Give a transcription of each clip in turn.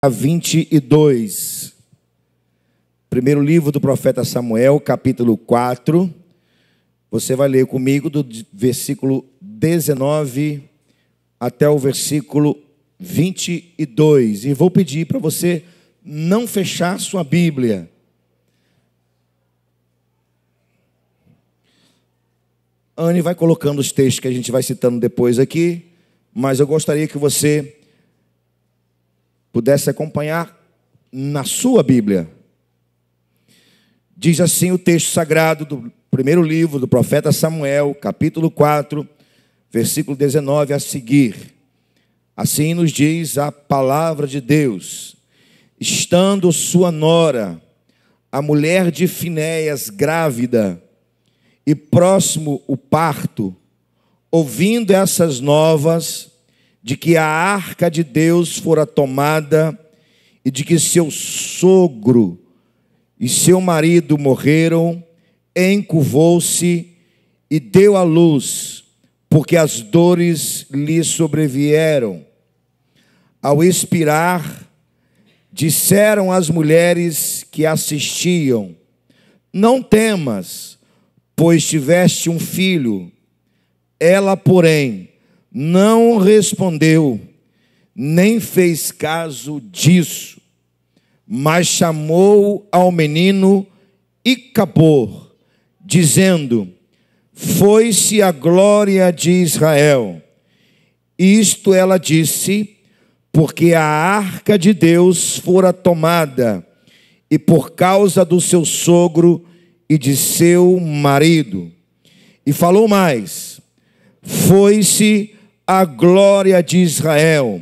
22. Primeiro livro do profeta Samuel, capítulo 4. Você vai ler comigo do versículo 19 até o versículo 22. E vou pedir para você não fechar sua Bíblia. Anne vai colocando os textos que a gente vai citando depois aqui, mas eu gostaria que você pudesse acompanhar na sua Bíblia. Diz assim o texto sagrado do primeiro livro do profeta Samuel, capítulo 4, versículo 19 a seguir. Assim nos diz a palavra de Deus: estando sua nora, a mulher de Finéias, grávida, e próximo o parto, ouvindo essas novas, de que a arca de Deus fora tomada, e de que seu sogro e seu marido morreram, encurvou-se e deu à luz, porque as dores lhe sobrevieram. Ao expirar, disseram as mulheres que assistiam: não temas, pois tiveste um filho. Ela, porém, não respondeu, nem fez caso disso, mas chamou ao menino Icabor, dizendo: foi-se a glória de Israel. Isto ela disse, porque a arca de Deus fora tomada, e por causa do seu sogro e de seu marido. E falou mais: foi-se a glória de Israel,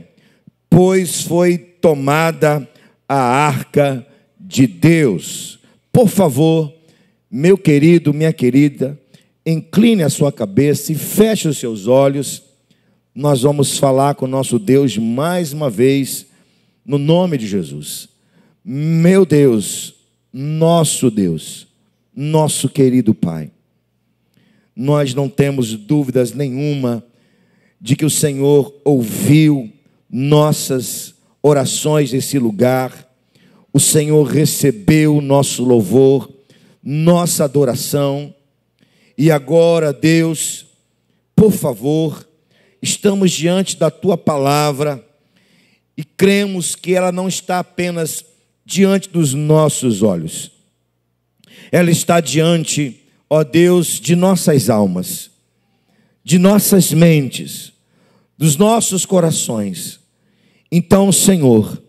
pois foi tomada a arca de Deus. Por favor, meu querido, minha querida, incline a sua cabeça e feche os seus olhos. Nós vamos falar com o nosso Deus mais uma vez, no nome de Jesus. Meu Deus, nosso querido Pai, nós não temos dúvidas nenhuma de que o Senhor ouviu nossas orações nesse lugar. O Senhor recebeu o nosso louvor, nossa adoração. E agora, Deus, por favor, estamos diante da Tua palavra e cremos que ela não está apenas diante dos nossos olhos. Ela está diante, ó Deus, de nossas almas, de nossas mentes, dos nossos corações. Então, Senhor,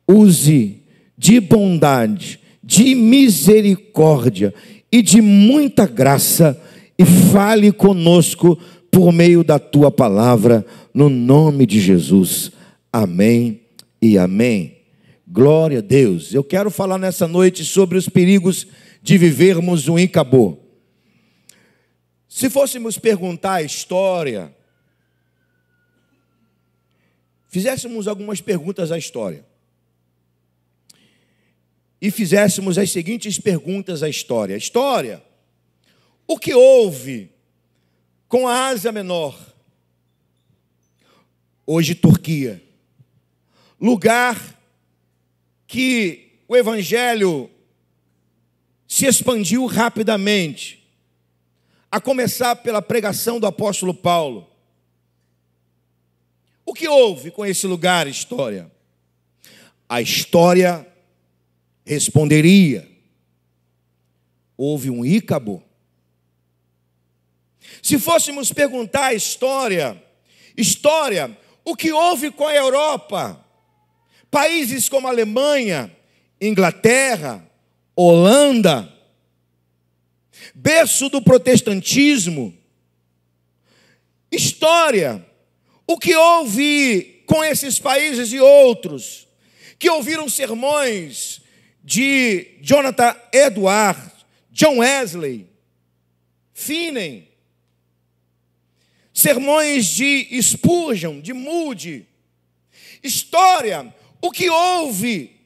use de bondade, de misericórdia e de muita graça e fale conosco por meio da Tua palavra, no nome de Jesus. Amém e amém. Glória a Deus. Eu quero falar nessa noite sobre os perigos de vivermos um Icabor. Se fôssemos perguntar a história, fizéssemos algumas perguntas à história, e fizéssemos as seguintes perguntas à história. História, o que houve com a Ásia Menor, hoje Turquia, lugar que o Evangelho se expandiu rapidamente, a começar pela pregação do apóstolo Paulo. O que houve com esse lugar, história? A história responderia: houve um Icabor. Se fôssemos perguntar a história, o que houve com a Europa? Países como Alemanha, Inglaterra, Holanda, berço do protestantismo. História, o que houve com esses países e outros que ouviram sermões de Jonathan Edwards, John Wesley, Finney, sermões de Spurgeon, de Moody. História, o que houve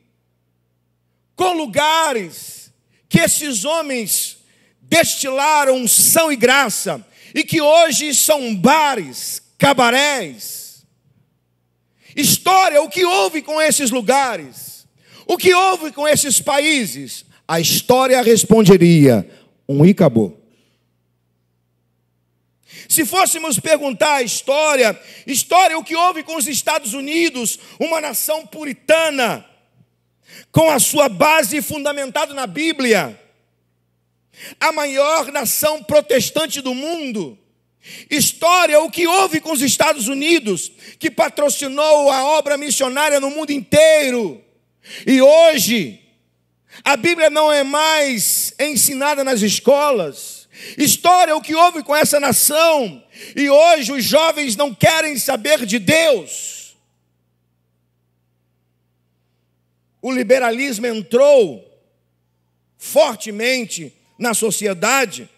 com lugares que esses homens destilaram unção e graça e que hoje são bares, cabarés. História, o que houve com esses lugares? O que houve com esses países? A história responderia: e acabou. Se fôssemos perguntar a história, o que houve com os Estados Unidos, uma nação puritana, com a sua base fundamentada na Bíblia, a maior nação protestante do mundo. História, o que houve com os Estados Unidos, que patrocinou a obra missionária no mundo inteiro. E hoje, a Bíblia não é mais ensinada nas escolas. História, o que houve com essa nação. E hoje os jovens não querem saber de Deus. O liberalismo entrou fortemente na sociedade.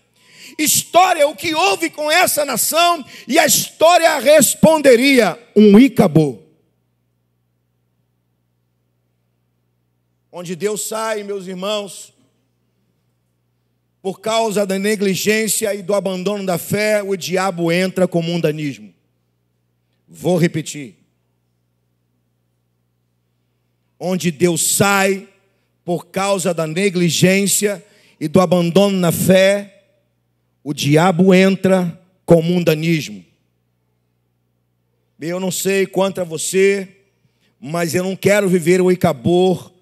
História, o que houve com essa nação? E a história responderia: e acabou. Onde Deus sai, meus irmãos, por causa da negligência e do abandono da fé, o diabo entra com mundanismo. Vou repetir. Onde Deus sai, por causa da negligência e do abandono na fé, o diabo entra com mundanismo. Eu não sei quanto a você, mas eu não quero viver o Icabor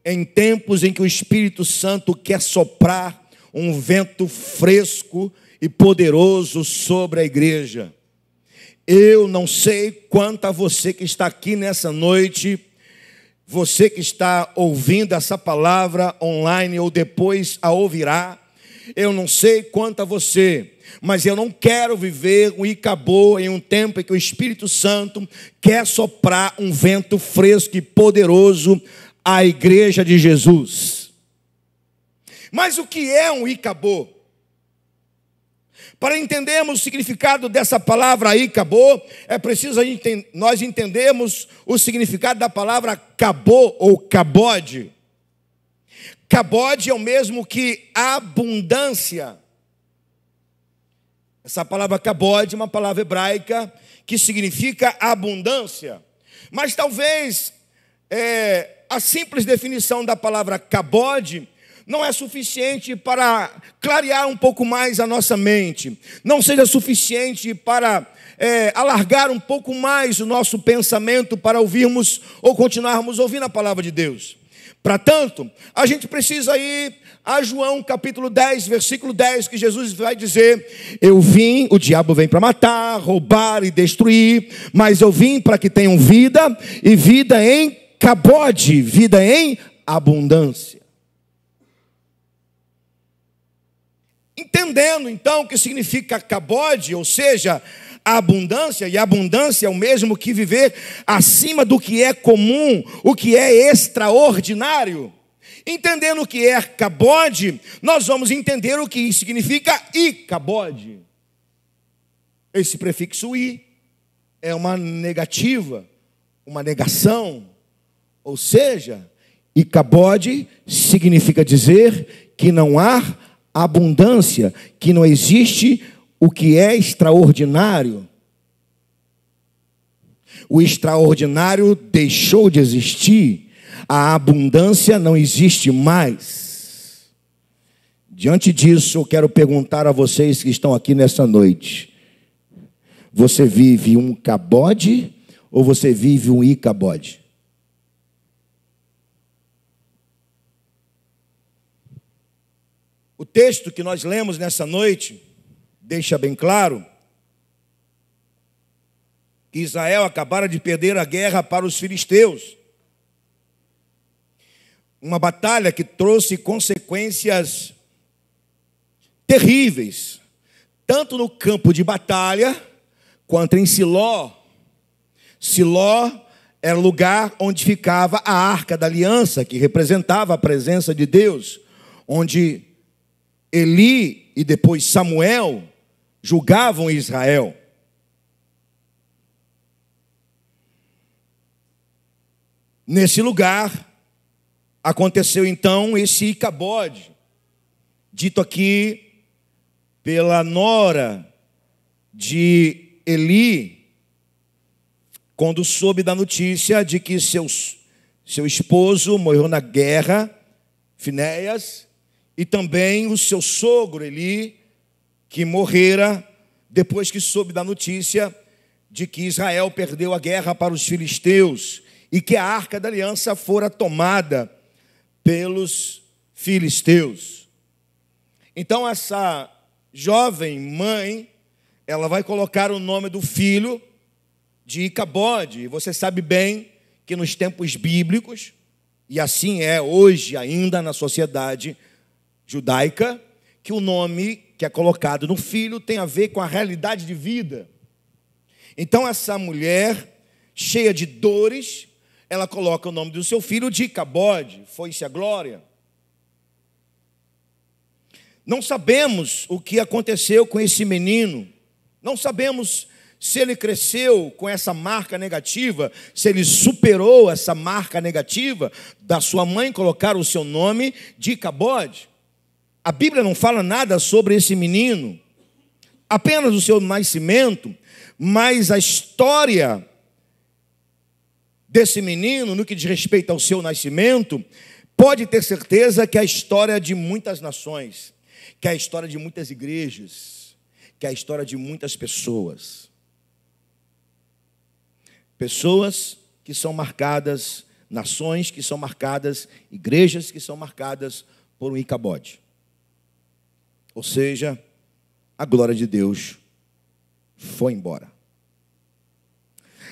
em tempos em que o Espírito Santo quer soprar um vento fresco e poderoso sobre a igreja. Eu não sei quanto a você que está aqui nessa noite, você que está ouvindo essa palavra online ou depois a ouvirá. Eu não sei quanto a você, mas eu não quero viver um Icabô em um tempo em que o Espírito Santo quer soprar um vento fresco e poderoso à igreja de Jesus. Mas o que é um Icabô? Para entendermos o significado dessa palavra Icabô, é preciso nós entendermos o significado da palavra cabô ou cabode. Cabode é o mesmo que abundância. Essa palavra cabode é uma palavra hebraica que significa abundância. Mas talvez a simples definição da palavra cabode não é suficiente para clarear um pouco mais a nossa mente. Não seja suficiente para alargar um pouco mais o nosso pensamento para ouvirmos ou continuarmos ouvindo a palavra de Deus. Para tanto, a gente precisa ir a João capítulo 10, versículo 10, que Jesus vai dizer: eu vim, o diabo vem para matar, roubar e destruir, mas eu vim para que tenham vida e vida em cabode, vida em abundância. Entendendo então o que significa cabode, ou seja, a abundância, e a abundância é o mesmo que viver acima do que é comum, o que é extraordinário. Entendendo o que é cabode, nós vamos entender o que significa Icabode. Esse prefixo I é uma negativa, uma negação, ou seja, Icabode significa dizer que não há abundância, que não existe o que é extraordinário. O extraordinário deixou de existir, a abundância não existe mais. Diante disso, eu quero perguntar a vocês que estão aqui nessa noite: você vive um cabode ou você vive um Icabode? O texto que nós lemos nessa noite deixa bem claro que Israel acabara de perder a guerra para os filisteus. Uma batalha que trouxe consequências terríveis, tanto no campo de batalha, quanto em Siló. Siló era o lugar onde ficava a Arca da Aliança, que representava a presença de Deus, onde Eli e depois Samuel julgavam Israel. Nesse lugar aconteceu então esse Icabode, dito aqui pela nora de Eli, quando soube da notícia de que seu esposo morreu na guerra, Finéias, e também o seu sogro Eli, que morrera depois que soube da notícia de que Israel perdeu a guerra para os filisteus e que a arca da aliança fora tomada pelos filisteus. Então essa jovem mãe, ela vai colocar o nome do filho de Icabode. E você sabe bem que nos tempos bíblicos, e assim é hoje ainda na sociedade judaica, que o nome que é colocado no filho tem a ver com a realidade de vida. Então essa mulher, cheia de dores, ela coloca o nome do seu filho de Icabode, foi-se a glória. Não sabemos o que aconteceu com esse menino, não sabemos se ele cresceu com essa marca negativa, se ele superou essa marca negativa da sua mãe colocar o seu nome de Icabode. A Bíblia não fala nada sobre esse menino, apenas o seu nascimento, mas a história desse menino, no que diz respeito ao seu nascimento, pode ter certeza que é a história de muitas nações, que é a história de muitas igrejas, que é a história de muitas pessoas. Pessoas que são marcadas, nações que são marcadas, igrejas que são marcadas por um Icabode. Ou seja, a glória de Deus foi embora.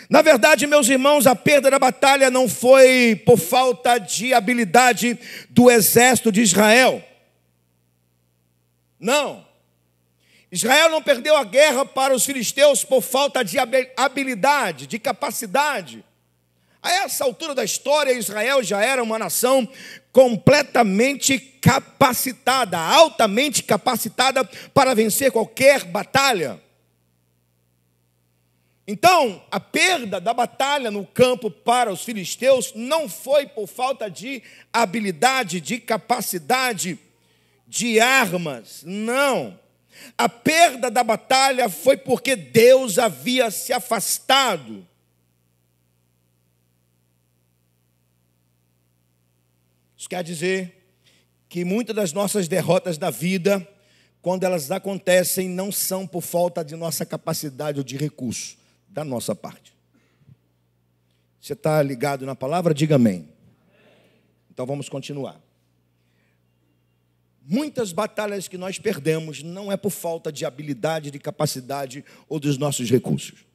Na verdade, meus irmãos, a perda da batalha não foi por falta de habilidade do exército de Israel. Não. Israel não perdeu a guerra para os filisteus por falta de habilidade, de capacidade. A essa altura da história, Israel já era uma nação completamente capacitada, altamente capacitada para vencer qualquer batalha. Então, a perda da batalha no campo para os filisteus não foi por falta de habilidade, de capacidade, de armas, não. A perda da batalha foi porque Deus havia se afastado. Isso quer dizer que muitas das nossas derrotas da vida, quando elas acontecem, não são por falta de nossa capacidade ou de recurso da nossa parte. Você está ligado na palavra? Diga amém. Então vamos continuar. Muitas batalhas que nós perdemos não é por falta de habilidade, de capacidade ou dos nossos recursos.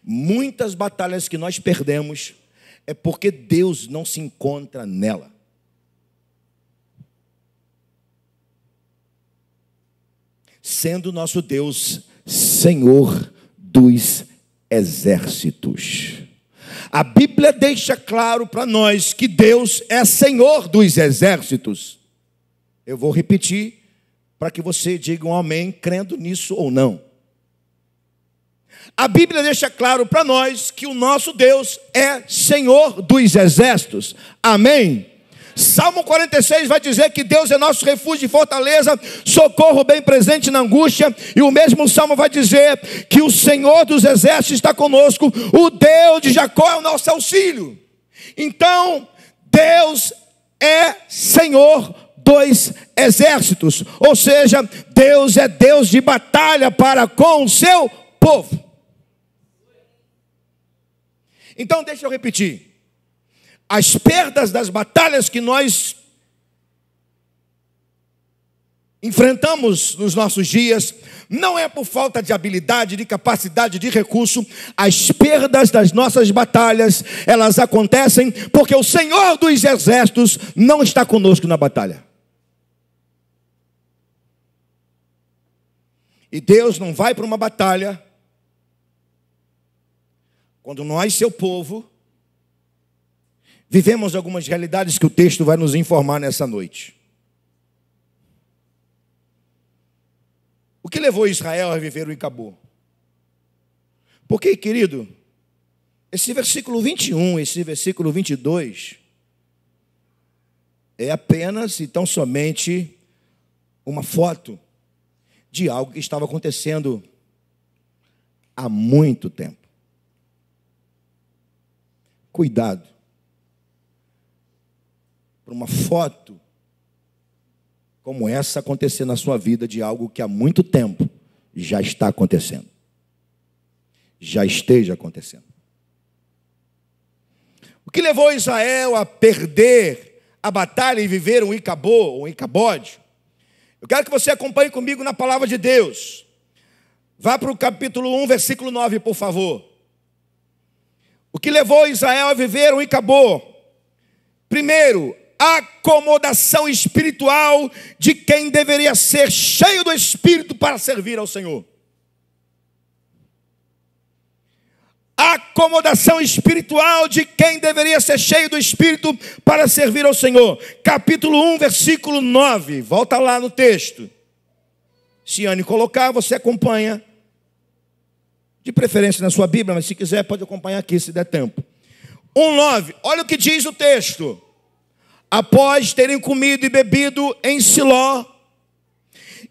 Muitas batalhas que nós perdemos é porque Deus não se encontra nela. Sendo nosso Deus Senhor dos exércitos. A Bíblia deixa claro para nós que Deus é Senhor dos exércitos. Eu vou repetir para que você diga um amém, crendo nisso ou não. A Bíblia deixa claro para nós que o nosso Deus é Senhor dos exércitos. Amém? Salmo 46 vai dizer que Deus é nosso refúgio e fortaleza, socorro bem presente na angústia. E o mesmo Salmo vai dizer que o Senhor dos exércitos está conosco, o Deus de Jacó é o nosso auxílio. Então, Deus é Senhor dos exércitos, ou seja, Deus é Deus de batalha para com o seu povo. Então deixa eu repetir, as perdas das batalhas que nós enfrentamos nos nossos dias, não é por falta de habilidade, de capacidade, de recurso. As perdas das nossas batalhas, elas acontecem porque o Senhor dos exércitos não está conosco na batalha. E Deus não vai para uma batalha quando nós, seu povo, vivemos algumas realidades que o texto vai nos informar nessa noite. O que levou Israel a viver o Icabô? Porque, querido, esse versículo 21, esse versículo 22, é apenas e tão somente uma foto de algo que estava acontecendo há muito tempo. cuidado para uma foto como essa acontecer na sua vida de algo que há muito tempo já está acontecendo. Já esteja acontecendo. O que levou Israel a perder a batalha e viver um Icabô, um Icabode? Eu quero que você acompanhe comigo na palavra de Deus. Vá para o capítulo 1, versículo 9, por favor. O que levou Israel a viver um Icabô? Primeiro, acomodação espiritual de quem deveria ser cheio do Espírito para servir ao Senhor. Acomodação espiritual de quem deveria ser cheio do Espírito para servir ao Senhor. Capítulo 1, versículo 9. Volta lá no texto. Se Anne colocar, você acompanha. De preferência na sua Bíblia, mas se quiser pode acompanhar aqui, se der tempo. 1:9. Olha o que diz o texto. Após terem comido e bebido em Siló,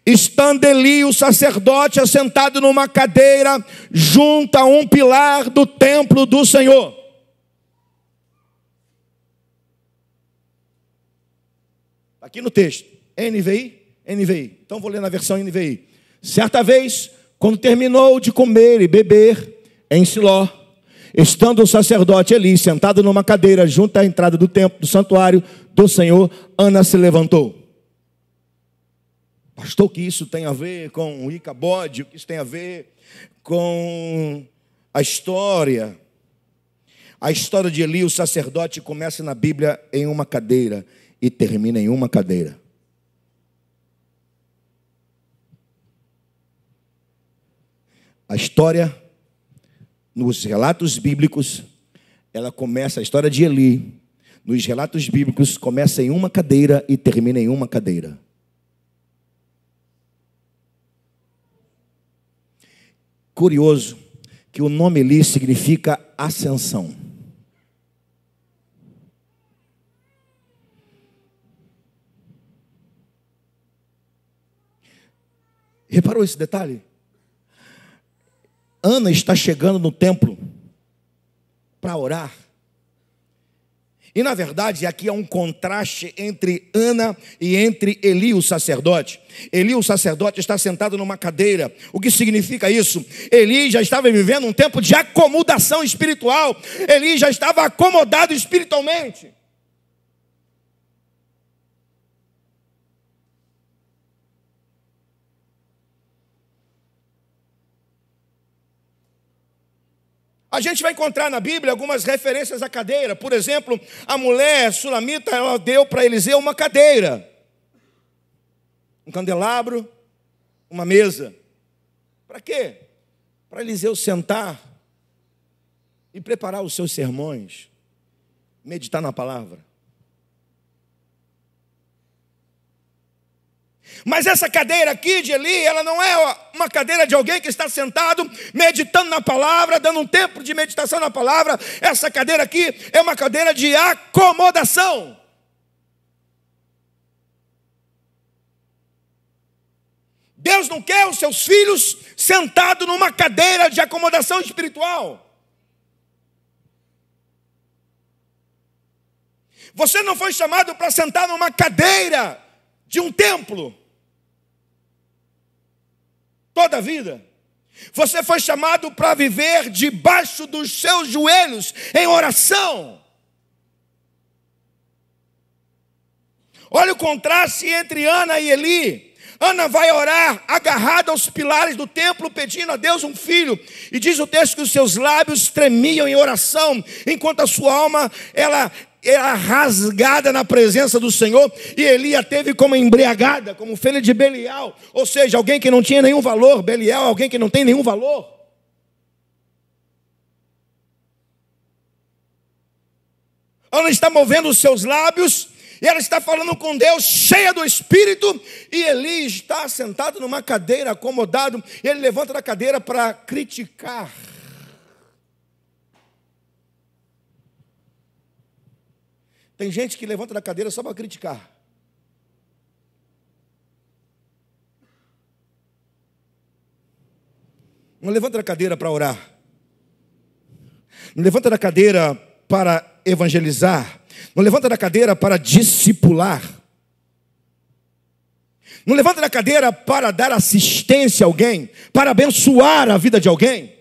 estando Eli, o sacerdote, assentado numa cadeira, junto a um pilar do templo do Senhor. Aqui no texto, NVI. Então vou ler na versão NVI. Certa vez, quando terminou de comer e beber em Siló, estando o sacerdote Eli sentado numa cadeira junto à entrada do templo, do santuário do Senhor, Ana se levantou. Pastor, o que isso tem a ver com o Icabode? O que isso tem a ver com a história? A história de Eli, o sacerdote, começa na Bíblia em uma cadeira e termina em uma cadeira. A história, nos relatos bíblicos, ela começa, a história de Eli, nos relatos bíblicos, começa em uma cadeira e termina em uma cadeira. Curioso que o nome Eli significa ascensão. Reparou esse detalhe? Ana está chegando no templo para orar. E na verdade aqui há um contraste entre Ana e entre Eli, o sacerdote. Eli, o sacerdote, está sentado numa cadeira. O que significa isso? Eli já estava vivendo um tempo de acomodação espiritual. Eli já estava acomodado espiritualmente. A gente vai encontrar na Bíblia algumas referências à cadeira. Por exemplo, a mulher sulamita, ela deu para Eliseu uma cadeira, um candelabro, uma mesa. Para quê? Para Eliseu sentar e preparar os seus sermões, meditar na palavra. Mas essa cadeira aqui de Eli, ela não é uma cadeira de alguém que está sentado, meditando na palavra, dando um tempo de meditação na palavra. Essa cadeira aqui é uma cadeira de acomodação. Deus não quer os seus filhos sentados numa cadeira de acomodação espiritual. Você não foi chamado para sentar numa cadeira de um templo toda a vida. Você foi chamado para viver debaixo dos seus joelhos em oração. Olha o contraste entre Ana e Eli. Ana vai orar agarrada aos pilares do templo, pedindo a Deus um filho. E diz o texto que os seus lábios tremiam em oração, enquanto a sua alma, ela era rasgada na presença do Senhor. E Eli a teve como embriagada, como filha de Belial. Ou seja, alguém que não tinha nenhum valor. Belial, alguém que não tem nenhum valor. Ana está movendo os seus lábios e ela está falando com Deus, cheia do Espírito. E Eli está sentado numa cadeira, acomodado. E ele levanta da cadeira para criticar. Tem gente que levanta da cadeira só para criticar. Não levanta da cadeira para orar. Não levanta da cadeira para evangelizar, não levanta da cadeira para discipular, não levanta da cadeira para dar assistência a alguém, para abençoar a vida de alguém.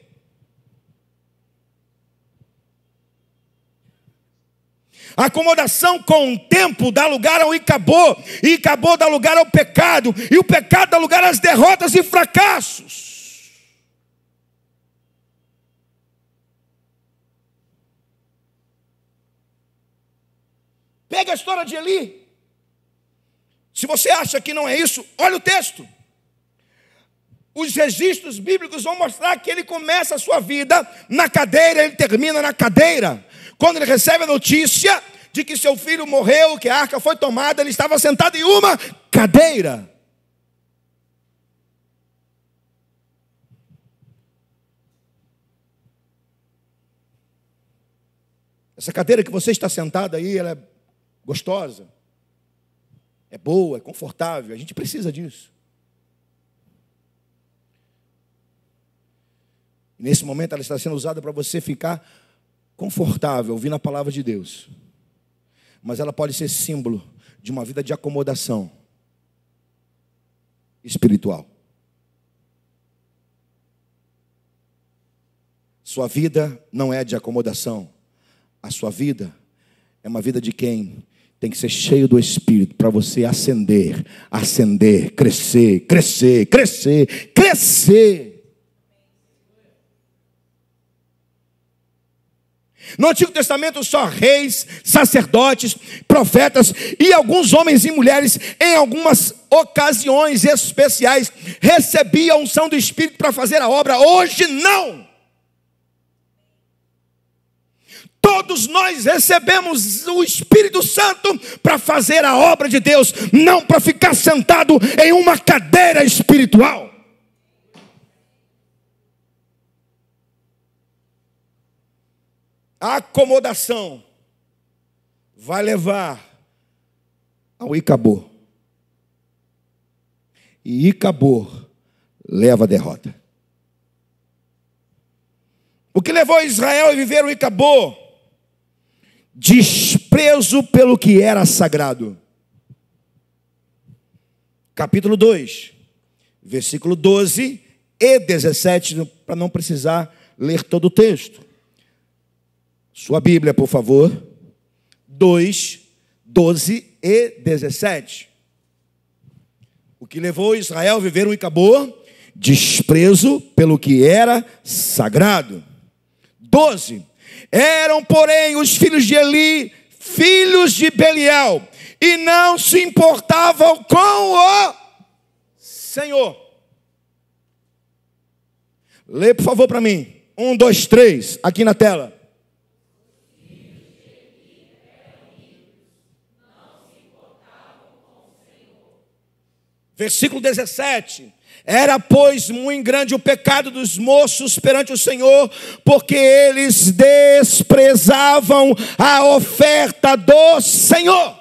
A acomodação com o tempo dá lugar ao Icabô, e Icabô dá lugar ao pecado, e o pecado dá lugar às derrotas e fracassos. Pega a história de Eli. Se você acha que não é isso, olha o texto. Os registros bíblicos vão mostrar que ele começa a sua vida na cadeira, ele termina na cadeira. Quando ele recebe a notícia de que seu filho morreu, que a arca foi tomada, ele estava sentado em uma cadeira. Essa cadeira que você está sentado aí, ela é gostosa, é boa, é confortável, a gente precisa disso. E nesse momento ela está sendo usada para você ficar confortável, ouvindo a palavra de Deus. Mas ela pode ser símbolo de uma vida de acomodação espiritual. Sua vida não é de acomodação. A sua vida é uma vida de quem tem que ser cheio do Espírito para você ascender, ascender, crescer, crescer, crescer, crescer. No Antigo Testamento só reis, sacerdotes, profetas e alguns homens e mulheres em algumas ocasiões especiais recebiam a unção do Espírito para fazer a obra. Hoje não. Todos nós recebemos o Espírito Santo para fazer a obra de Deus, não para ficar sentado em uma cadeira espiritual. A acomodação vai levar ao Icabô. E Icabô leva a derrota. O que levou Israel a viver o Icabô? Desprezo pelo que era sagrado. Capítulo 2, versículo 12 e 17, para não precisar ler todo o texto. Sua Bíblia, por favor. 2, 12 e 17. O que levou Israel a viver um Icabô? Desprezo pelo que era sagrado. 12. Eram, porém, os filhos de Eli, filhos de Belial, e não se importavam com o Senhor. Lê, por favor, para mim. 1, 2, 3, aqui na tela. Versículo 17. Era, pois, muito grande o pecado dos moços perante o Senhor, porque eles desprezavam a oferta do Senhor.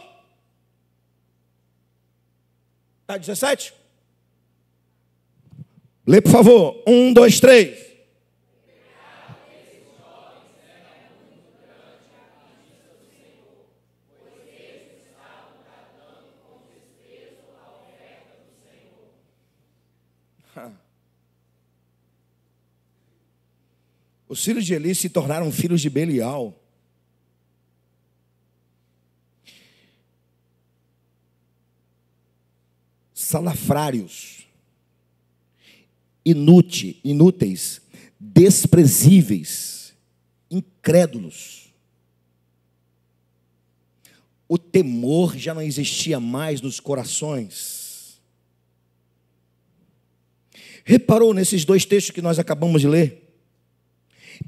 Está 17? Lê, por favor. 1, 2, 3. Os filhos de Eli se tornaram filhos de Belial. Salafrários, inúteis, desprezíveis, incrédulos. O temor já não existia mais nos corações. Reparou nesses dois textos que nós acabamos de ler?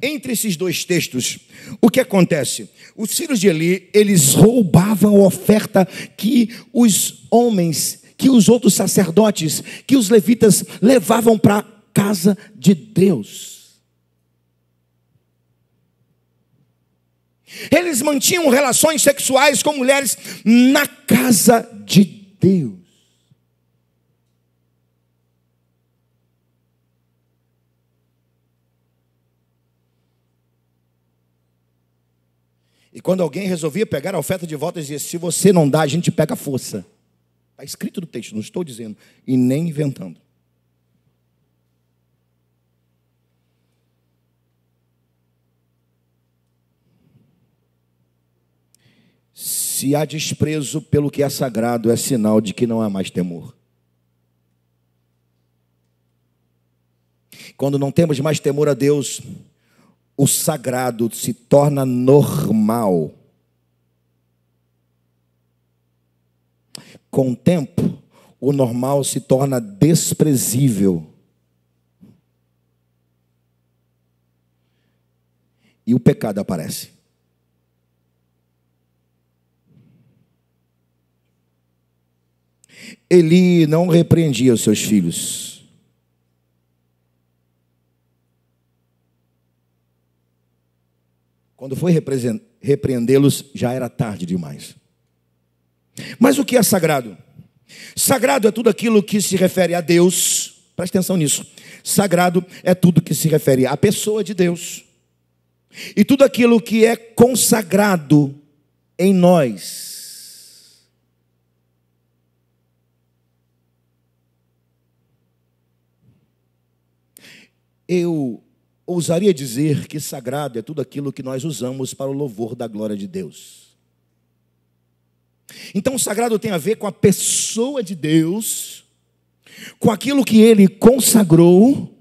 Entre esses dois textos, o que acontece? Os filhos de Eli, eles roubavam a oferta que os homens, que os outros sacerdotes, que os levitas levavam para a casa de Deus. Eles mantinham relações sexuais com mulheres na casa de Deus. E quando alguém resolvia pegar a oferta de volta, dizia: se você não dá, a gente pega a força. Está escrito no texto, não estou dizendo, e nem inventando. Se há desprezo pelo que é sagrado, é sinal de que não há mais temor. Quando não temos mais temor a Deus, o sagrado se torna normal. Com o tempo, o normal se torna desprezível. E o pecado aparece. Eli não repreendia os seus filhos. Quando foi repreendê-los, já era tarde demais. Mas o que é sagrado? Sagrado é tudo aquilo que se refere a Deus. Presta atenção nisso. Sagrado é tudo que se refere à pessoa de Deus. E tudo aquilo que é consagrado em nós. Eu ousaria dizer que sagrado é tudo aquilo que nós usamos para o louvor da glória de Deus. Então, o sagrado tem a ver com a pessoa de Deus, com aquilo que Ele consagrou,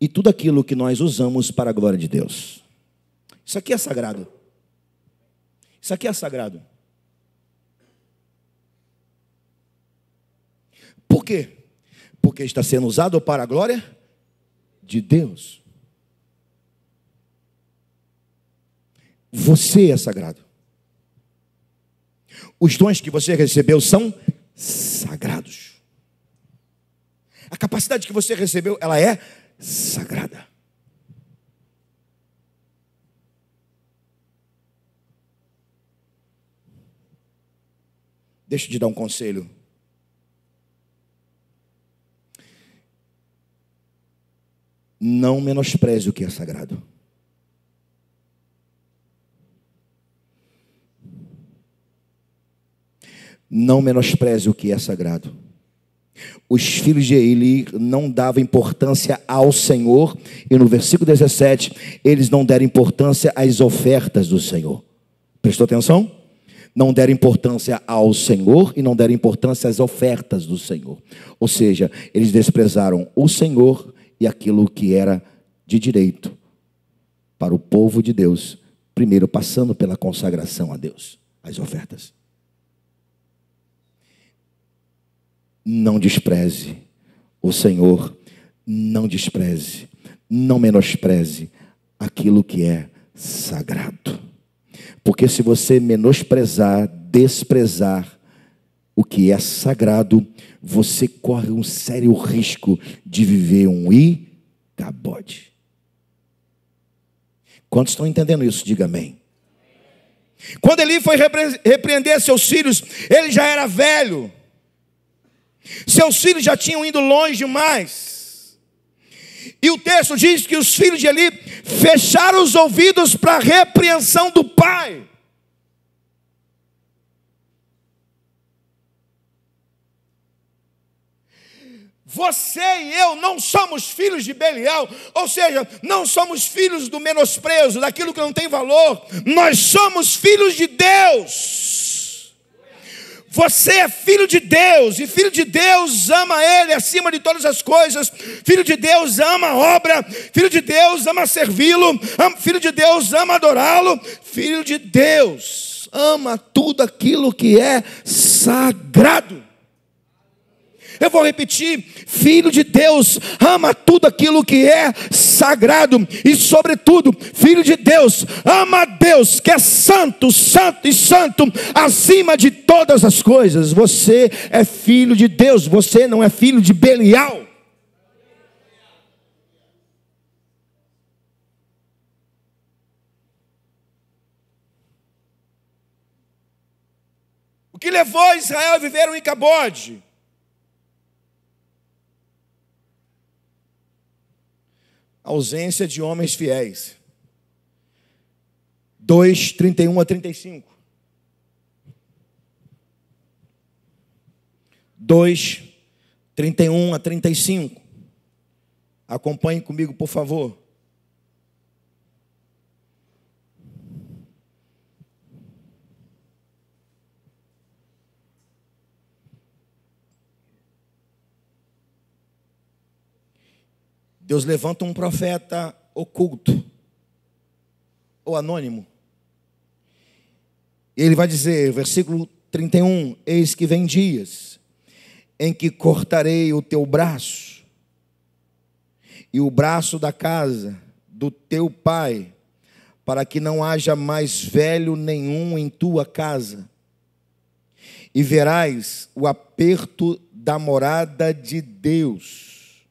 e tudo aquilo que nós usamos para a glória de Deus. Isso aqui é sagrado. Isso aqui é sagrado. Por quê? Porque está sendo usado para a glória de Deus. Você é sagrado. Os dons que você recebeu são sagrados. A capacidade que você recebeu, ela é sagrada. Deixa eu te dar um conselho. Não menospreze o que é sagrado. Não menospreze o que é sagrado. Os filhos de Eli não davam importância ao Senhor, e no versículo 17, eles não deram importância às ofertas do Senhor. Prestou atenção? Não deram importância ao Senhor e não deram importância às ofertas do Senhor. Ou seja, eles desprezaram o Senhor e aquilo que era de direito para o povo de Deus, primeiro passando pela consagração a Deus, as ofertas. Não despreze o Senhor, não despreze, não menospreze aquilo que é sagrado. Porque se você menosprezar, desprezar o que é sagrado, você corre um sério risco de viver um Icabode. Quantos estão entendendo isso? Diga amém. Quando Eli foi repreender seus filhos, ele já era velho. Seus filhos já tinham ido longe demais. E o texto diz que os filhos de Eli fecharam os ouvidos para a repreensão do pai. Você e eu não somos filhos de Belial, ou seja, não somos filhos do menosprezo, daquilo que não tem valor. Nós somos filhos de Deus. Você é filho de Deus, e filho de Deus ama Ele acima de todas as coisas. Filho de Deus ama a obra, filho de Deus ama servi-lo, filho de Deus ama adorá-lo. Filho de Deus ama tudo aquilo que é sagrado. Eu vou repetir: filho de Deus ama tudo aquilo que é sagrado. E sobretudo, filho de Deus ama a Deus, que é santo, santo e santo, acima de todas as coisas. Você é filho de Deus, você não é filho de Belial. O que levou Israel a viver um Icabode? Ausência de homens fiéis. 2, 31 a 35. 2, 31 a 35. Acompanhe comigo, por favor. Deus levanta um profeta oculto ou anônimo. Ele vai dizer, versículo 31, eis que vem dias em que cortarei o teu braço e o braço da casa do teu pai, para que não haja mais velho nenhum em tua casa. E verás o aperto da morada de Deus.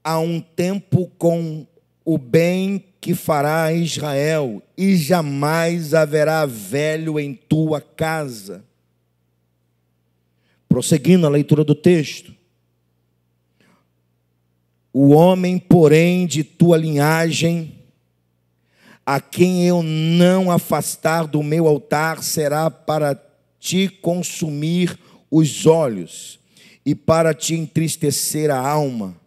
Há um tempo com o bem que fará Israel, e jamais haverá velho em tua casa. Prosseguindo a leitura do texto. O homem, porém, de tua linhagem, a quem eu não afastar do meu altar, será para te consumir os olhos e para te entristecer a alma.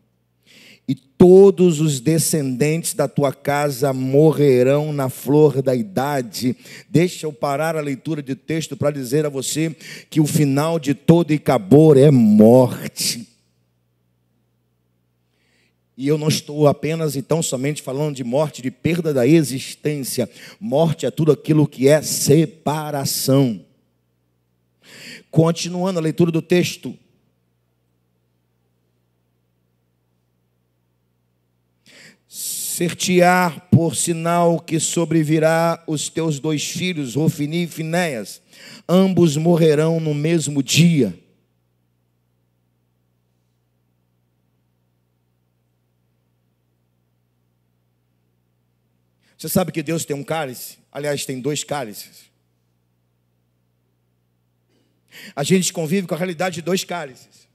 E todos os descendentes da tua casa morrerão na flor da idade. Deixa eu parar a leitura de texto para dizer a você que o final de todo Icabor é morte. E eu não estou apenas e tão somente falando de morte, de perda da existência. Morte é tudo aquilo que é separação. Continuando a leitura do texto. Ser-te-á por sinal que sobrevirá os teus 2 filhos, Ofni e Finéias. Ambos morrerão no mesmo dia. Você sabe que Deus tem um cálice? Aliás, tem 2 cálices. A gente convive com a realidade de 2 cálices.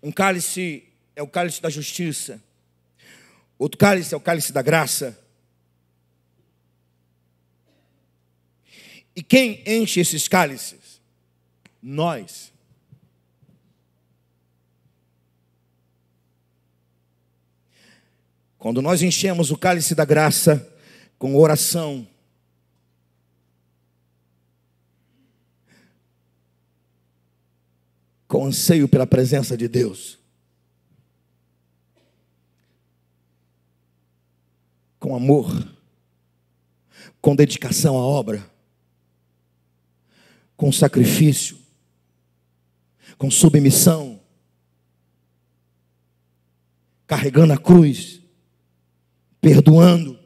Um cálice é o cálice da justiça. Outro cálice é o cálice da graça. E quem enche esses cálices? Nós. Quando nós enchemos o cálice da graça com oração, com anseio pela presença de Deus, com amor, com dedicação à obra, com sacrifício, com submissão, carregando a cruz, perdoando.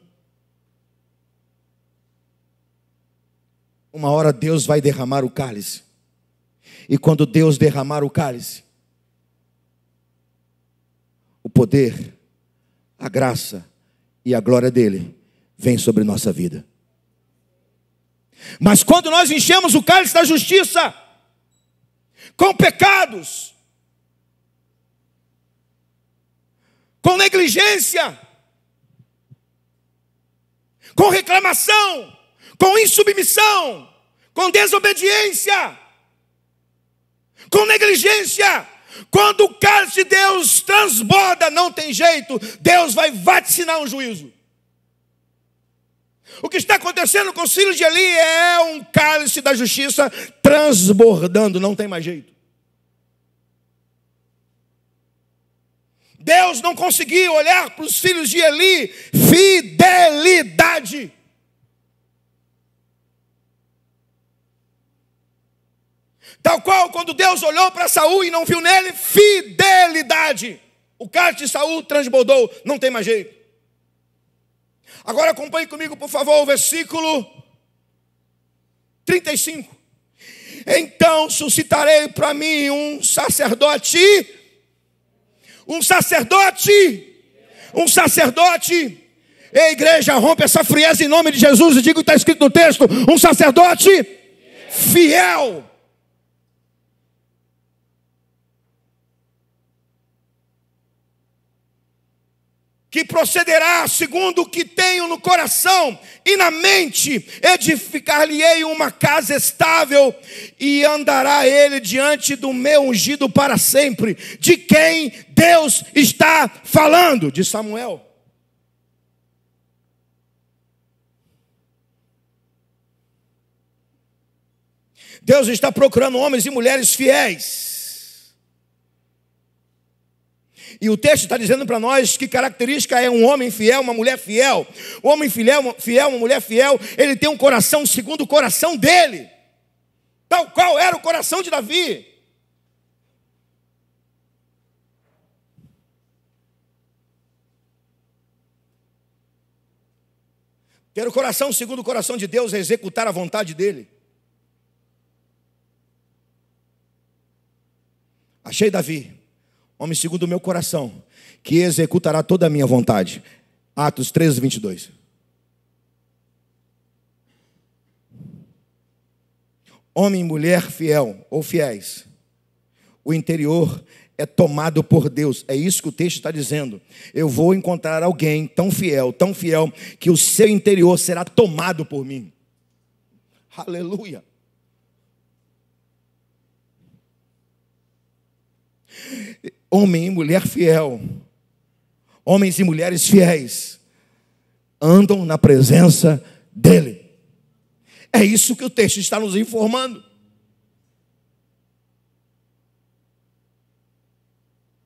Uma hora Deus vai derramar o cálice. E quando Deus derramar o cálice, o poder, a graça e a glória dele vem sobre nossa vida. Mas quando nós enchemos o cálice da justiça com pecados, com negligência, com reclamação, com insubmissão, com desobediência, com negligência, quando o cálice de Deus transborda, não tem jeito, Deus vai vaticinar um juízo. O que está acontecendo com os filhos de Eli é um cálice da justiça transbordando, não tem mais jeito. Deus não conseguia olhar para os filhos de Eli, fidelidade. Tal qual quando Deus olhou para Saul e não viu nele fidelidade. O cálice de Saul transbordou, não tem mais jeito. Agora acompanhe comigo, por favor, o versículo 35. Então suscitarei para mim um sacerdote. Ei, igreja, rompe essa frieza em nome de Jesus e diga o que está escrito no texto. Um sacerdote fiel. que procederá segundo o que tenho no coração e na mente, edificar-lhe-ei uma casa estável, e andará ele diante do meu ungido para sempre. De quem Deus está falando? De Samuel. Deus está procurando homens e mulheres fiéis. E o texto está dizendo para nós que característica é um homem fiel, uma mulher fiel. O homem fiel, uma mulher fiel, ele tem um coração segundo o coração dele, tal qual era o coração de Davi. Ter o coração segundo o coração de Deus é executar a vontade dele. Achei Davi, homem segundo o meu coração, que executará toda a minha vontade. Atos 13, 22. Homem e mulher fiel ou fiéis. O interior é tomado por Deus. É isso que o texto está dizendo. Eu vou encontrar alguém tão fiel, que o seu interior será tomado por mim. Aleluia. Homem e mulher fiel, homens e mulheres fiéis, andam na presença dele. É isso que o texto está nos informando.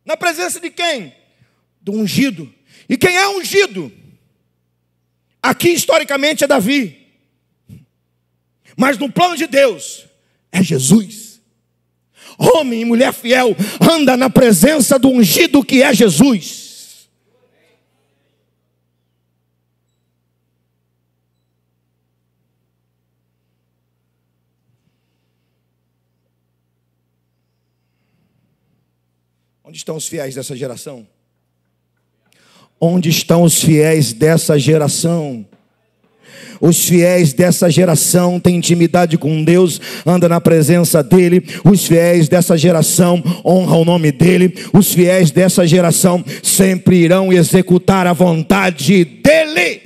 Na presença de quem? Do ungido. E quem é ungido? Aqui historicamente é Davi, mas no plano de Deus é Jesus. Homem e mulher fiel anda na presença do ungido que é Jesus. Onde estão os fiéis dessa geração? Onde estão os fiéis dessa geração? Os fiéis dessa geração têm intimidade com Deus, andam na presença dele. Os fiéis dessa geração honram o nome dele. Os fiéis dessa geração sempre irão executar a vontade dele.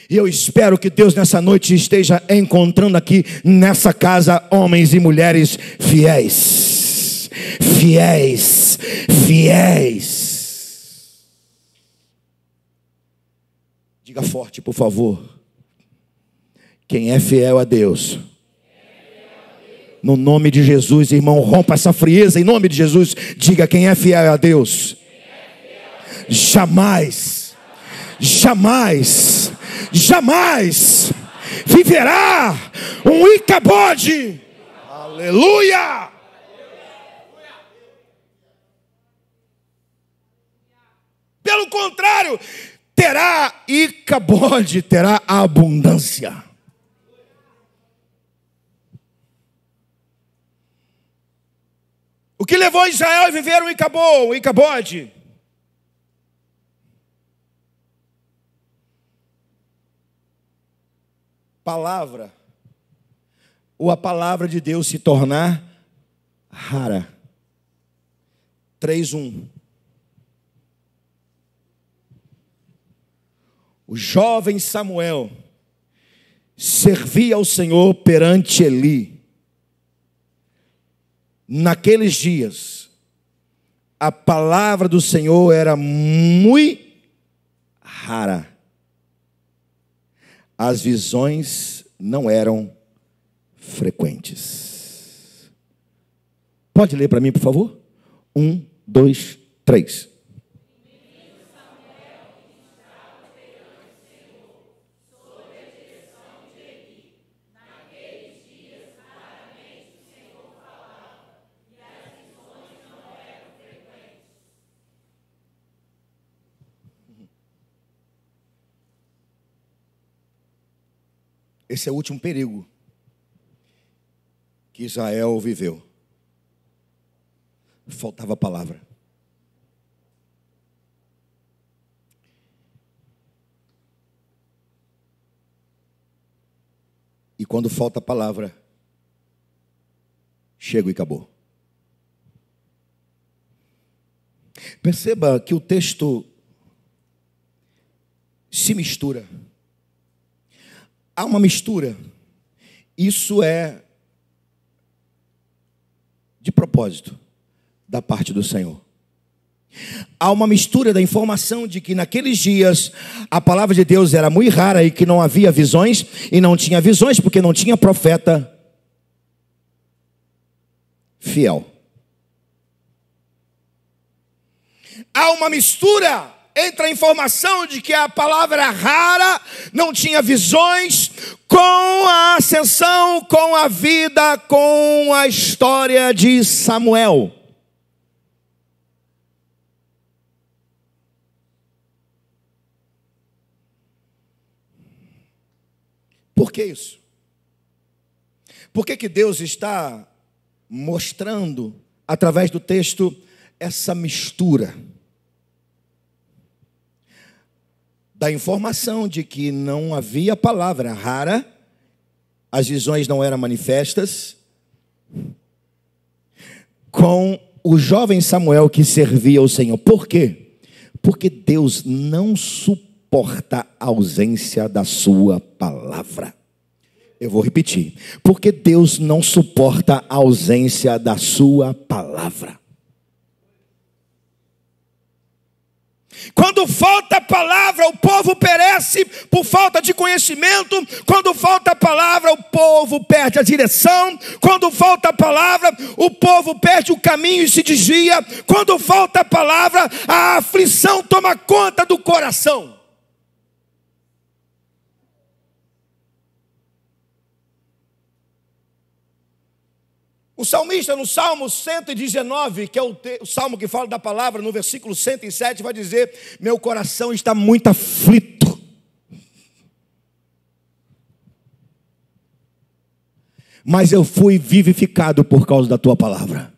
E eu espero que Deus nessa noite esteja encontrando aqui nessa casa homens e mulheres fiéis. Fiéis, fiéis. Diga forte, por favor. Quem é fiel a Deus? No nome de Jesus, irmão, rompa essa frieza em nome de Jesus. Diga: quem é fiel a Deus? Jamais, jamais, jamais viverá um Icabode. Aleluia! Pelo contrário, terá Icabode, terá abundância. O que levou Israel a viver um Icabode? Palavra, ou a palavra de Deus se tornar rara. 3:1. O jovem Samuel servia ao Senhor perante Eli. Naqueles dias, a palavra do Senhor era muito rara. As visões não eram frequentes. Pode ler para mim, por favor? 1, 2, 3. Esse é o último perigo que Israel viveu. Faltava palavra. E quando falta palavra, chega e acabou. Perceba que o texto se mistura. Há uma mistura. Isso é de propósito da parte do Senhor. Há uma mistura da informação de que naqueles dias a palavra de Deus era muito rara e que não havia visões, e não tinha visões porque não tinha profeta fiel. Há uma mistura entre a informação de que a palavra era rara, não tinha visões, com a ascensão, com a vida, com a história de Samuel. Por que isso? Por que Deus está mostrando, através do texto, essa mistura da informação de que não havia palavra rara, as visões não eram manifestas, com o jovem Samuel que servia ao Senhor? Por quê? Porque Deus não suporta a ausência da sua palavra. Eu vou repetir. Porque Deus não suporta a ausência da sua palavra. Quando falta a palavra, o povo perece por falta de conhecimento. Quando falta a palavra, o povo perde a direção. Quando falta a palavra, o povo perde o caminho e se desvia. Quando falta a palavra, a aflição toma conta do coração. O salmista, no Salmo 119, que é o salmo que fala da palavra, no versículo 107, vai dizer: meu coração está muito aflito. Mas eu fui vivificado por causa da tua palavra.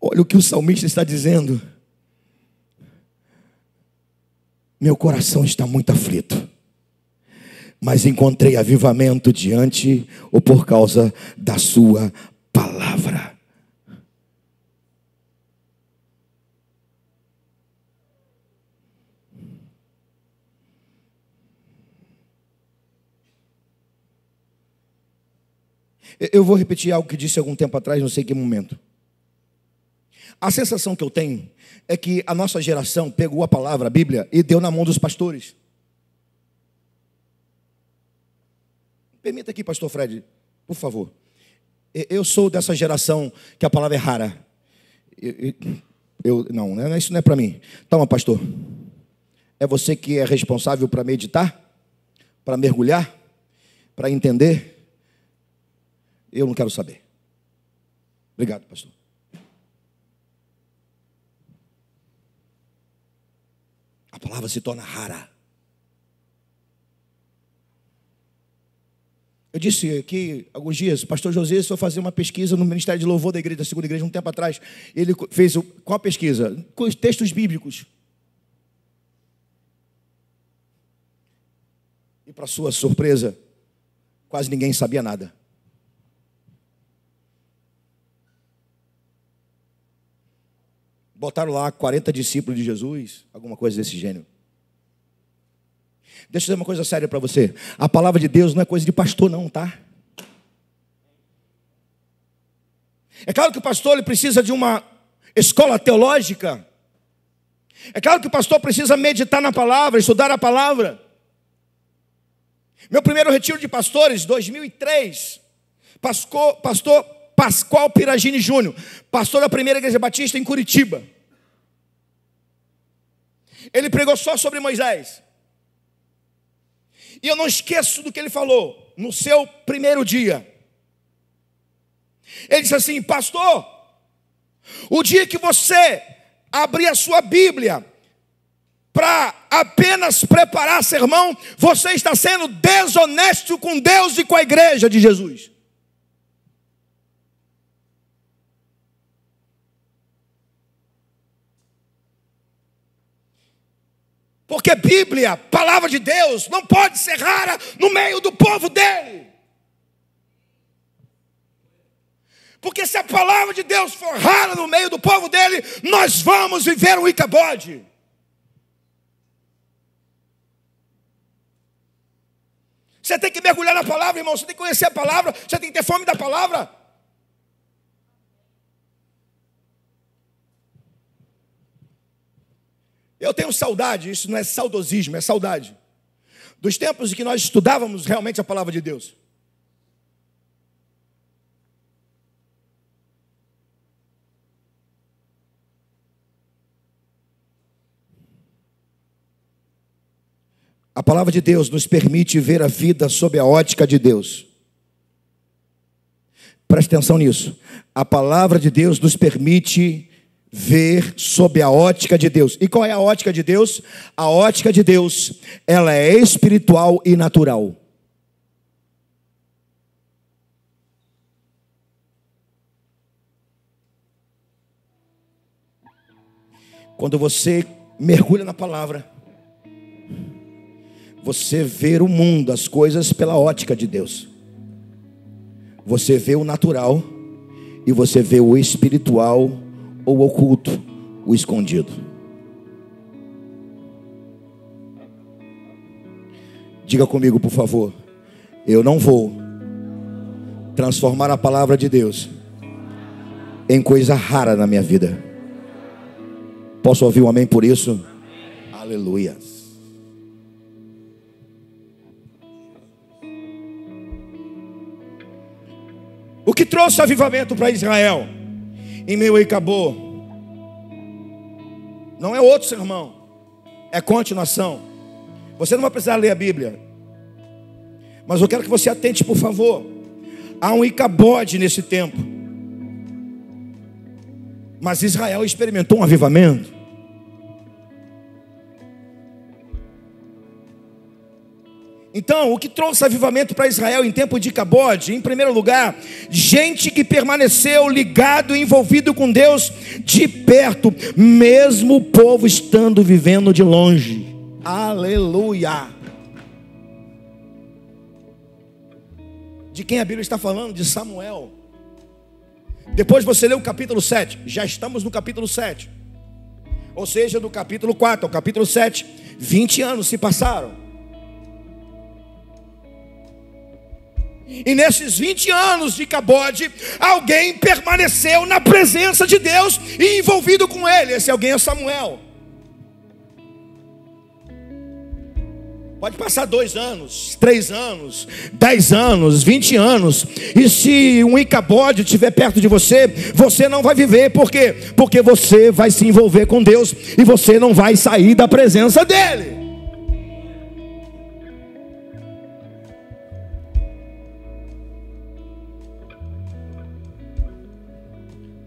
Olha o que o salmista está dizendo. Meu coração está muito aflito, mas encontrei avivamento diante ou por causa da sua palavra. Eu vou repetir algo que disse algum tempo atrás, não sei em que momento. A sensação que eu tenho é que a nossa geração pegou a palavra, a Bíblia, e deu na mão dos pastores. Permita aqui, pastor Fred, por favor. Eu sou dessa geração que a palavra é rara. Não, isso não é para mim. Toma, pastor. É você que é responsável para meditar, para mergulhar, para entender. Eu não quero saber. Obrigado, pastor. A palavra se torna rara. Eu disse aqui, alguns dias, o pastor José foi fazer uma pesquisa no Ministério de Louvor da igreja, da segunda igreja, um tempo atrás. Ele fez qual a pesquisa? Com os textos bíblicos. E para sua surpresa, quase ninguém sabia nada. Botaram lá 40 discípulos de Jesus, alguma coisa desse gênero. Deixa eu dizer uma coisa séria para você. A palavra de Deus não é coisa de pastor não, tá? É claro que o pastor ele precisa de uma escola teológica. É claro que o pastor precisa meditar na palavra, estudar a palavra. Meu primeiro retiro de pastores, 2003, pastor Pascoal Piragini Júnior, pastor da primeira igreja batista em Curitiba. Ele pregou só sobre Moisés. E eu não esqueço do que ele falou no seu primeiro dia. Ele disse assim: pastor, o dia que você abrir a sua Bíblia para apenas preparar sermão, você está sendo desonesto com Deus e com a igreja de Jesus. Porque Bíblia, palavra de Deus, não pode ser rara no meio do povo dele. Porque se a palavra de Deus for rara no meio do povo dele, nós vamos viver um Icabode. Você tem que mergulhar na palavra, irmão. Você tem que conhecer a palavra. Você tem que ter fome da palavra. Eu tenho saudade, isso não é saudosismo, é saudade, dos tempos em que nós estudávamos realmente a palavra de Deus. A palavra de Deus nos permite ver a vida sob a ótica de Deus. Preste atenção nisso. A palavra de Deus nos permite ver sob a ótica de Deus. E qual é a ótica de Deus? A ótica de Deus, ela é espiritual e natural. Quando você mergulha na palavra, você vê o mundo, as coisas pela ótica de Deus. Você vê o natural e você vê o espiritual ou oculto, o escondido. Diga comigo, por favor. Eu não vou transformar a palavra de Deus em coisa rara na minha vida. Posso ouvir um amém por isso? Amém. Aleluia. O que trouxe avivamento para Israel em meio a Icabô não é outro sermão, é continuação. Você não vai precisar ler a Bíblia, mas eu quero que você atente, por favor. Há um Icabode nesse tempo, mas Israel experimentou um avivamento. Então, o que trouxe avivamento para Israel em tempo de Icabode? Em primeiro lugar, gente que permaneceu ligado e envolvido com Deus de perto, mesmo o povo estando vivendo de longe. Aleluia! De quem a Bíblia está falando? De Samuel. Depois você lê o capítulo 7, já estamos no capítulo 7. Ou seja, do capítulo 4 ao capítulo 7, 20 anos se passaram. E nesses 20 anos de Icabode, alguém permaneceu na presença de Deus e envolvido com Ele. Esse alguém é Samuel. Pode passar 2 anos, 3 anos, 10 anos, 20 anos. E se um Icabode estiver perto de você, você não vai viver. Por quê? Porque você vai se envolver com Deus e você não vai sair da presença dEle.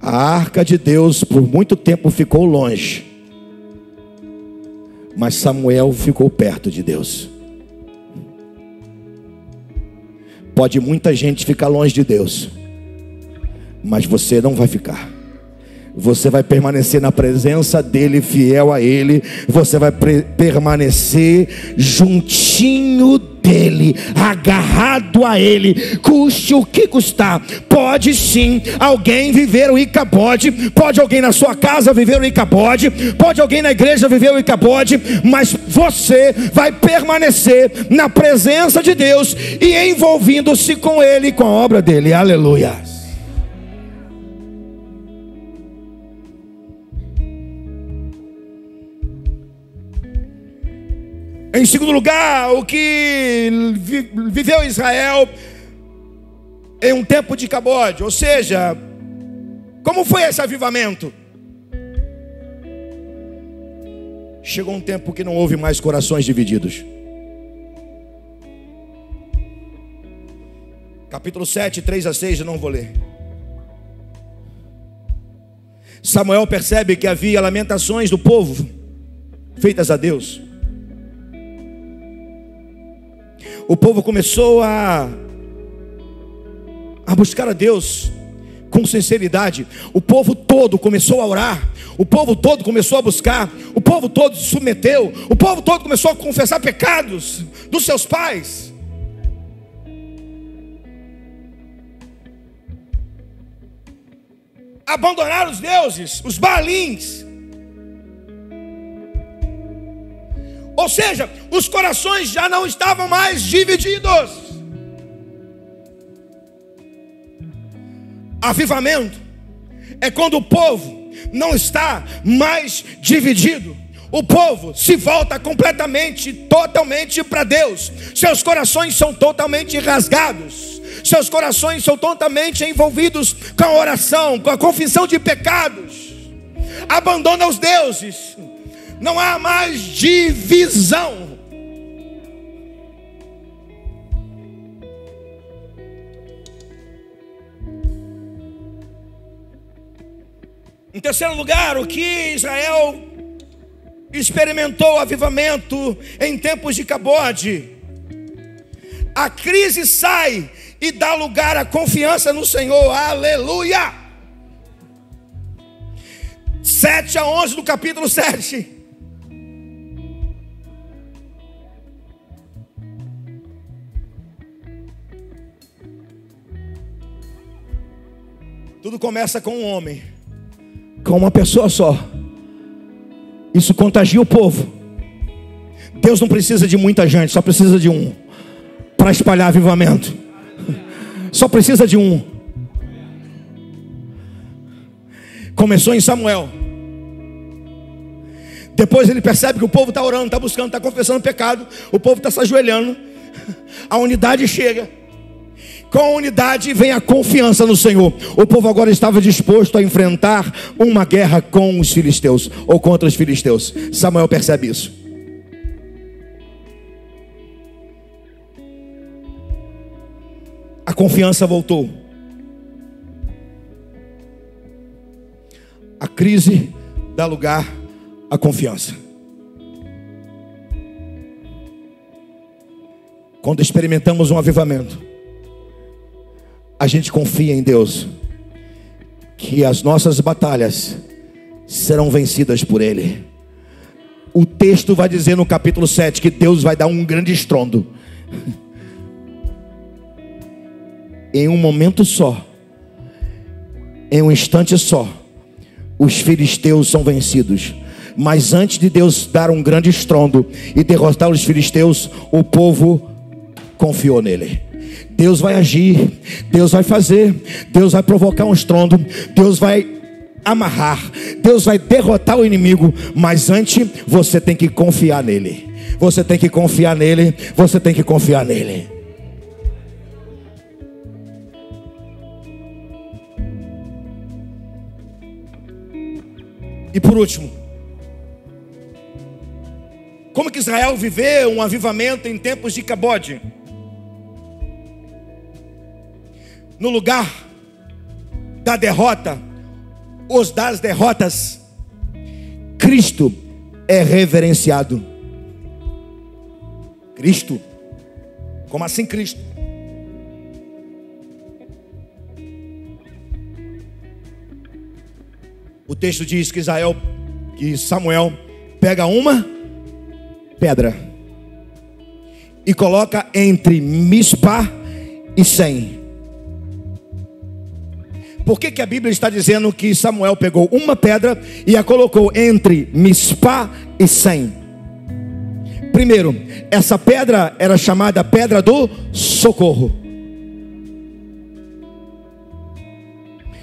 A arca de Deus por muito tempo ficou longe, mas Samuel ficou perto de Deus. Pode muita gente ficar longe de Deus, mas você não vai ficar. Você vai permanecer na presença dEle, fiel a Ele. Você vai permanecer juntinho dEle, agarrado a Ele, custe o que custar. Pode sim alguém viver o Icabode, pode alguém na sua casa viver o Icabode, pode alguém na igreja viver o Icabode, mas você vai permanecer na presença de Deus e envolvendo-se com Ele, com a obra dEle. Aleluia. Em segundo lugar, o que viveu Israel em um tempo de Icabode, ou seja, como foi esse avivamento? Chegou um tempo que não houve mais corações divididos. Capítulo 7, 3 a 6, eu não vou ler. Samuel percebe que havia lamentações do povo feitas a Deus. O povo começou a buscar a Deus com sinceridade. O povo todo começou a orar. O povo todo começou a buscar. O povo todo se submeteu. O povo todo começou a confessar pecados dos seus pais. abandonaram os deuses, os Baalins. Ou seja, os corações já não estavam mais divididos. Avivamento é quando o povo não está mais dividido. O povo se volta completamente, totalmente para Deus. Seus corações são totalmente rasgados. Seus corações são totalmente envolvidos com a oração, com a confissão de pecados. Abandona os deuses. Não há mais divisão. Em terceiro lugar, o que Israel experimentou avivamento em tempos de Cabode. A crise sai e dá lugar à confiança no Senhor. Aleluia! 7 a 11 do capítulo 7. Tudo começa com um homem, com uma pessoa só. Isso contagia o povo. Deus não precisa de muita gente, só precisa de um para espalhar avivamento. Só precisa de um. Começou em Samuel. Depois ele percebe que o povo está orando, está buscando, está confessando pecado. O povo está se ajoelhando. A unidade chega. Com a unidade vem a confiança no Senhor. O povo agora estava disposto a enfrentar uma guerra com os filisteus, ou contra os filisteus. Samuel percebe isso. A confiança voltou. A crise dá lugar à confiança. Quando experimentamos um avivamento, a gente confia em Deus, que as nossas batalhas serão vencidas por Ele. O texto vai dizer no capítulo 7 que Deus vai dar um grande estrondo. Em um momento só, em um instante só, os filisteus são vencidos. Mas antes de Deus dar um grande estrondo e derrotar os filisteus, o povo confiou nele. Deus vai agir, Deus vai fazer, Deus vai provocar um estrondo, Deus vai amarrar, Deus vai derrotar o inimigo. Mas antes você tem que confiar nele. Você tem que confiar nele. Você tem que confiar nele. E por último, como que Israel viveu um avivamento em tempos de Cabode? No lugar da derrota, ou das derrotas, Cristo é reverenciado. Cristo? Como assim Cristo? O texto diz que Samuel pega uma pedra e coloca entre Mispa e Sem. Por que a Bíblia está dizendo que Samuel pegou uma pedra e a colocou entre Mispa e Sem? Primeiro, essa pedra era chamada pedra do socorro.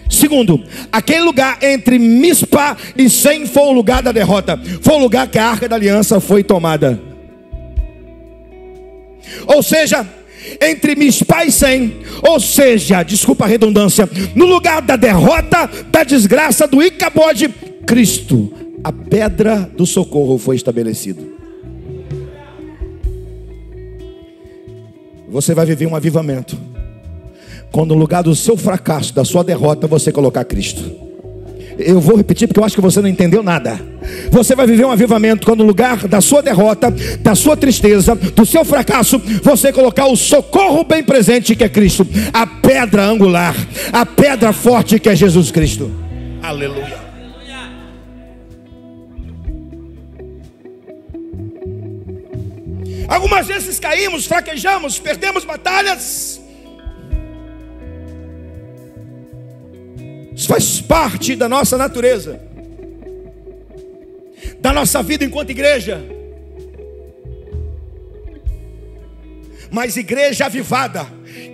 Segundo, aquele lugar entre Mispa e Sem foi o lugar da derrota. Foi o lugar que a Arca da Aliança foi tomada. Ou seja, entre Mispa e Sem, ou seja, desculpa a redundância, no lugar da derrota, da desgraça, do Icabode, Cristo, a pedra do socorro, foi estabelecido. Você vai viver um avivamento quando no lugar do seu fracasso, da sua derrota, você colocar Cristo. Eu vou repetir porque eu acho que você não entendeu nada. Você vai viver um avivamento quando no lugar da sua derrota, da sua tristeza, do seu fracasso, você colocar o socorro bem presente, que é Cristo. A pedra angular, a pedra forte, que é Jesus Cristo. Aleluia. Algumas vezes caímos, fraquejamos, perdemos batalhas. Isso faz parte da nossa natureza, da nossa vida enquanto igreja. Mas igreja avivada,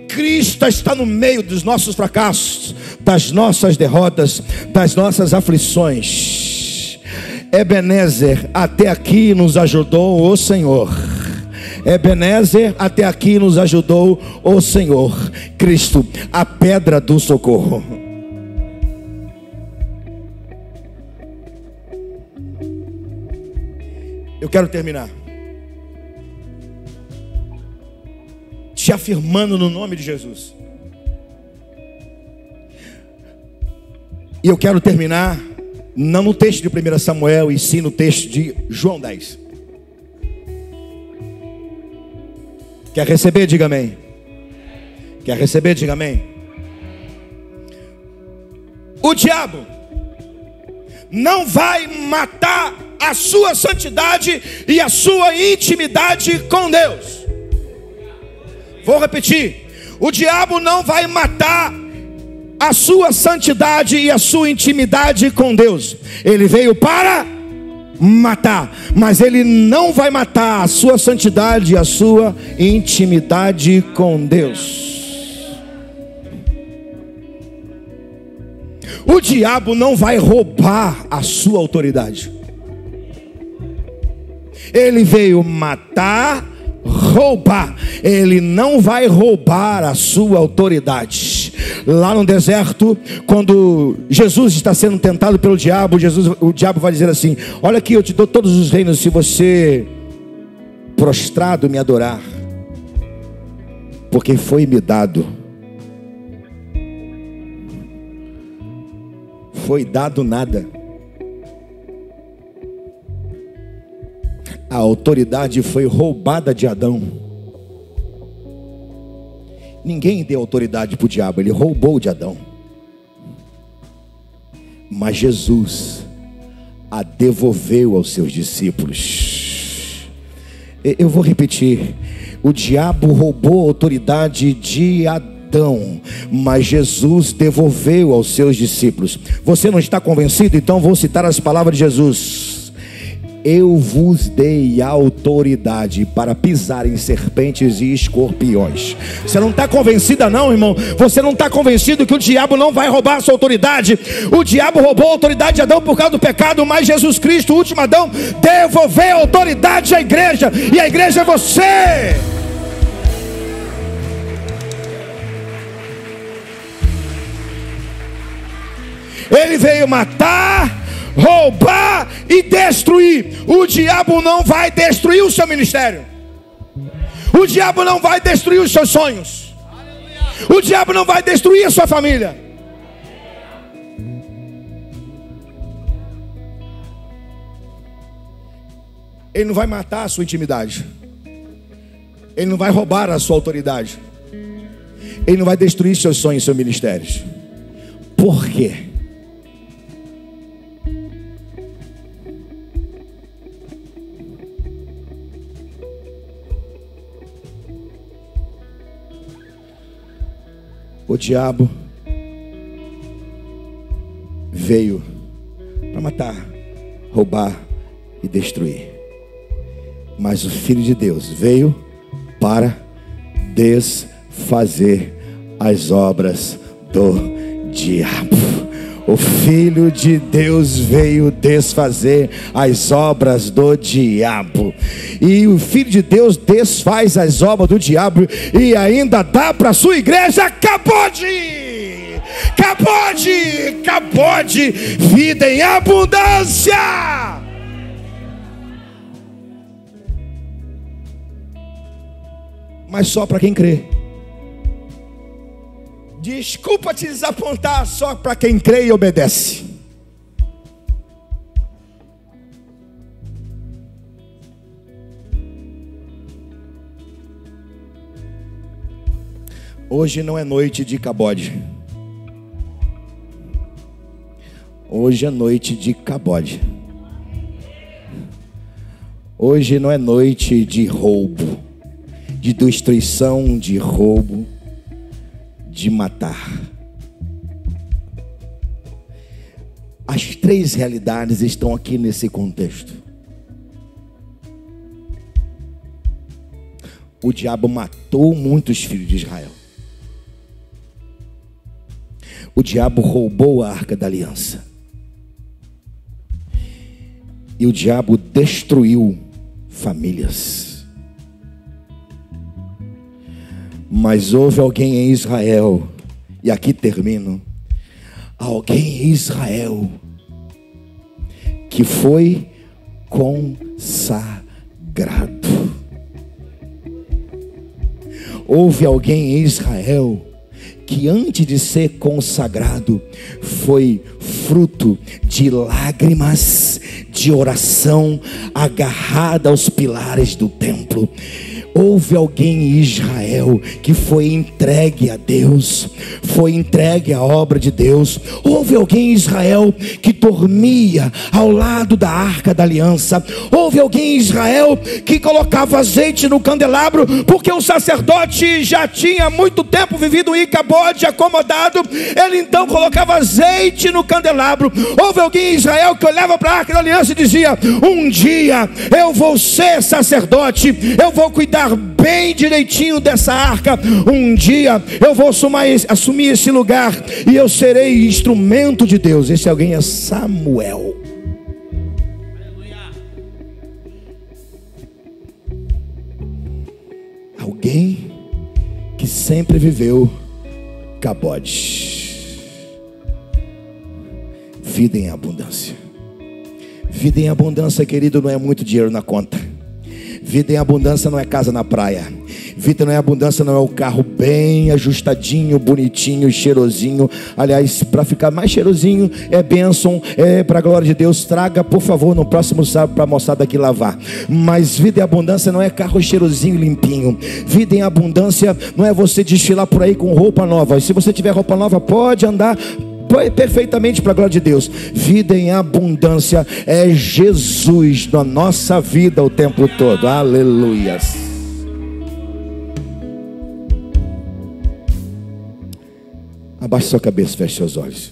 Cristo está no meio dos nossos fracassos, das nossas derrotas, das nossas aflições. Ebenezer, até aqui nos ajudou o Senhor. Ebenezer, até aqui nos ajudou o Senhor. Cristo, a pedra do socorro. Eu quero terminar te afirmando no nome de Jesus. E eu quero terminar não no texto de 1 Samuel, e sim no texto de João 10. Quer receber? Diga amém. Quer receber? Diga amém. O diabo não vai matar a sua santidade e a sua intimidade com Deus. Vou repetir. O diabo não vai matar a sua santidade e a sua intimidade com Deus. Ele veio para matar, mas ele não vai matar a sua santidade e a sua intimidade com Deus. O diabo não vai roubar a sua autoridade. Ele veio matar, roubar. Ele não vai roubar a sua autoridade. Lá no deserto, quando Jesus está sendo tentado pelo diabo, o diabo vai dizer assim: olha aqui, eu te dou todos os reinos se você prostrado me adorar, porque foi me dado. Foi dado nada. A autoridade foi roubada de Adão. Ninguém deu autoridade para o diabo, ele roubou de Adão. Mas Jesus a devolveu aos seus discípulos. Eu vou repetir: o diabo roubou a autoridade de Adão, mas Jesus devolveu aos seus discípulos. Você não está convencido? Então vou citar as palavras de Jesus: eu vos dei autoridade para pisar em serpentes e escorpiões. Você não está convencida não, irmão? Você não está convencido que o diabo não vai roubar a sua autoridade? O diabo roubou a autoridade de Adão por causa do pecado, mas Jesus Cristo, o último Adão, devolveu a autoridade à igreja. E a igreja é você. Ele veio matar, roubar e destruir. O diabo não vai destruir o seu ministério. O diabo não vai destruir os seus sonhos. O diabo não vai destruir a sua família. Ele não vai matar a sua intimidade. Ele não vai roubar a sua autoridade. Ele não vai destruir seus sonhos e seus ministérios. Por quê? O diabo veio para matar, roubar e destruir. Mas o Filho de Deus veio para desfazer as obras do diabo. O Filho de Deus veio desfazer as obras do diabo. E o Filho de Deus desfaz as obras do diabo e ainda dá para a sua igreja cabode, vida em abundância. Mas só para quem crê. Desculpa te desapontar, só para quem crê e obedece. Hoje não é noite de cabode. Hoje é noite de cabode. Hoje não é noite de roubo, de destruição, de roubo, de matar. As três realidades estão aqui nesse contexto. O diabo matou muitos filhos de Israel. O diabo roubou a arca da aliança. E o diabo destruiu famílias. Mas houve alguém em Israel, e aqui termino, alguém em Israel que foi consagrado. Houve alguém em Israel que antes de ser consagrado foi fruto de lágrimas, de oração, agarrada aos pilares do templo. Houve alguém em Israel que foi entregue a Deus, foi entregue à obra de Deus. Houve alguém em Israel que dormia ao lado da arca da aliança. Houve alguém em Israel que colocava azeite no candelabro, porque o sacerdote já tinha muito tempo vivido em Icabode, acomodado. Ele então colocava azeite no candelabro. Houve alguém em Israel que olhava para a arca da aliança e dizia: um dia eu vou ser sacerdote, eu vou cuidar bem direitinho dessa arca. Um dia eu vou assumir esse lugar e eu serei instrumento de Deus. Esse alguém é Samuel. Alguém que sempre viveu Icabode. Vida em abundância. Vida em abundância, querido, não é muito dinheiro na conta. Vida em abundância não é casa na praia. Vida em abundância não é o carro bem ajustadinho, bonitinho, cheirosinho. Aliás, para ficar mais cheirosinho, é bênção, é para a glória de Deus. Traga, por favor, no próximo sábado para a moçada aqui lavar. Mas vida em abundância não é carro cheirosinho, limpinho. Vida em abundância não é você desfilar por aí com roupa nova. Se você tiver roupa nova, pode andar perfeitamente para a glória de Deus. Vida em abundância é Jesus na nossa vida o tempo todo. Aleluias. Abaixe sua cabeça, feche seus olhos.